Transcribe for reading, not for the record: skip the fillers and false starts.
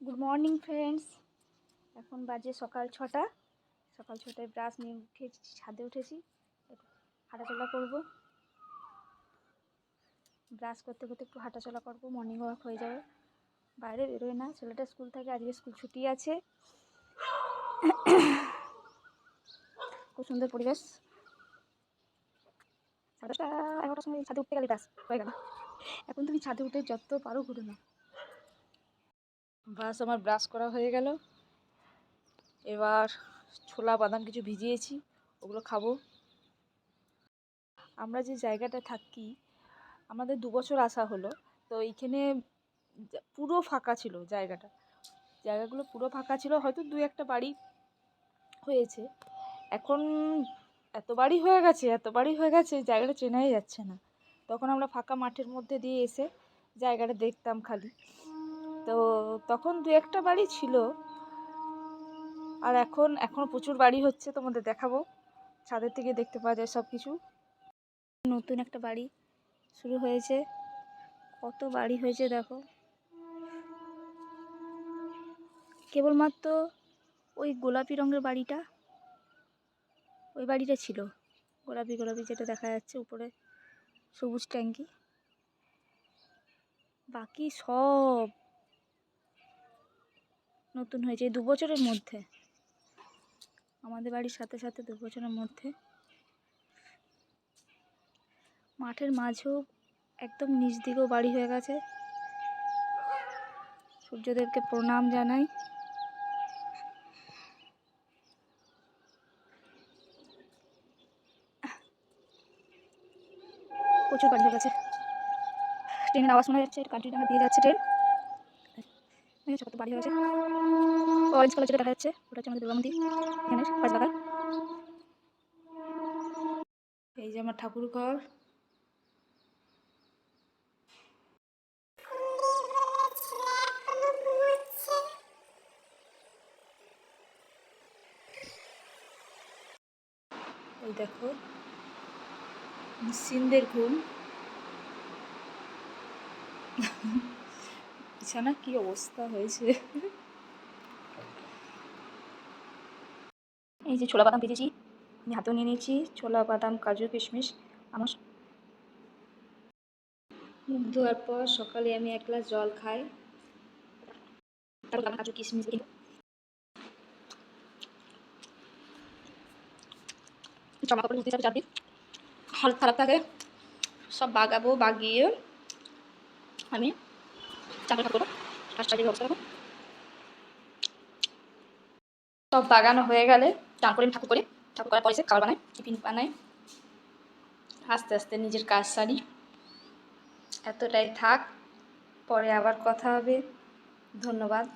Good morning friends. এখন বাজে সকাল 6টা। সকাল 6টায় ব্রাশ নিয়ে উঠেছি, ছাদে উঠেছি, হাঁটাচলা করব। ব্রাশ করতে করতে একটু হাঁটাচলা করব, মর্নিং ওয়াক হয়ে যাবে। বাইরে বেরোয় না, ছেলেটা স্কুল থেকে, আজকে স্কুল ছুটি আছে। খুব সুন্দর পরিবেশ। 10:30 11টার সময় ছাদে উঠতে গেলে ব্রাশ হয়ে গেল। এখন তুমি ছাদে উঠে যত পারো ঘুরে নাও। ব্রাশ আমার ব্রাশ করা হয়ে গেল। এবার ছোলা বাদাম কিছু ভিজিয়েছি, ওগুলো খাবো। আমরা যে জায়গাটা থাকি, আমাদের 2 বছর আসা হলো, তো এইখানে পুরো ফাঁকা ছিল জায়গাগুলো পুরো ফাঁকা ছিল, হয়তো 2-1টা বাড়ি হয়েছে। এখন এত বাড়ি হয়ে গেছে জায়গাটা চেনাই যাচ্ছে না। তখন আমরা ফাঁকা মাঠের মধ্যে দিয়ে এসে জায়গাটা দেখতাম খালি, তো তখন 2-1টা বাড়ি ছিল। আর এখন প্রচুর বাড়ি হচ্ছে, তোমাদের দেখাবো। ছাদের থেকে দেখতে পাওয়া যায় সব কিছু। নতুন একটা বাড়ি শুরু হয়েছে, কত বাড়ি হয়েছে দেখো। কেবলমাত্র ওই গোলাপি রঙের বাড়িটা, ওই বাড়িটা ছিল গোলাপি গোলাপি, যেটা দেখা যাচ্ছে উপরে সবুজ ট্যাঙ্কি। বাকি সব নতুন হয়েছে এই 2 বছরের মধ্যে। আমাদের বাড়ির সাথে সাথে 2 বছরের মধ্যে। মাঠের মাঝেও একদম নিচ দিকেও বাড়ি হয়ে গেছে। সূর্যদেবকে প্রণাম জানাই। প্রচুর বাড়ি হয়ে গেছে। ট্রেনের আওয়াজ শোনা যাচ্ছে, কান্ট্রিডাঙ্গা দিয়ে যাচ্ছে ট্রেন। কত বাড়ি হয়েছে। অরেঞ্জ কালার যেটা দেখা যাচ্ছে, ওটা হচ্ছে আমাদের দুর্গা মন্দির, এখানে পাঁচবাগান। এই যে আমার ঠাকুর ঘর। এই দেখো নিশ্চিন্দের ঘুম। বিছানা কি অবস্থা হয়েছে। এই যে ছোলা বাদাম ভেজেছি, আমি হাতেও নিয়ে নিয়েছি। ছোলা বাদাম, কাজু, কিশমিশ। আমার মুখ ধোয়ার পর সকালে আমি 1 গ্লাস জল খাই। তারপর কাজু কিশমিশ দিই। জামা কাপড় ধুতে যাবে, 4 দিন হালকা খারাপ থাকে, সব বাগিয়ে আমি চাকরি করবো। কাজটাকে ব্যবস্থা করবো। সব বাগানো হয়ে গেলে চান করে ঠাকুর করার পরে খাবার বানাই, টিফিন বানাই, আস্তে আস্তে নিজের কাজ সারি। এতটাই থাক, পরে আবার কথা হবে। ধন্যবাদ।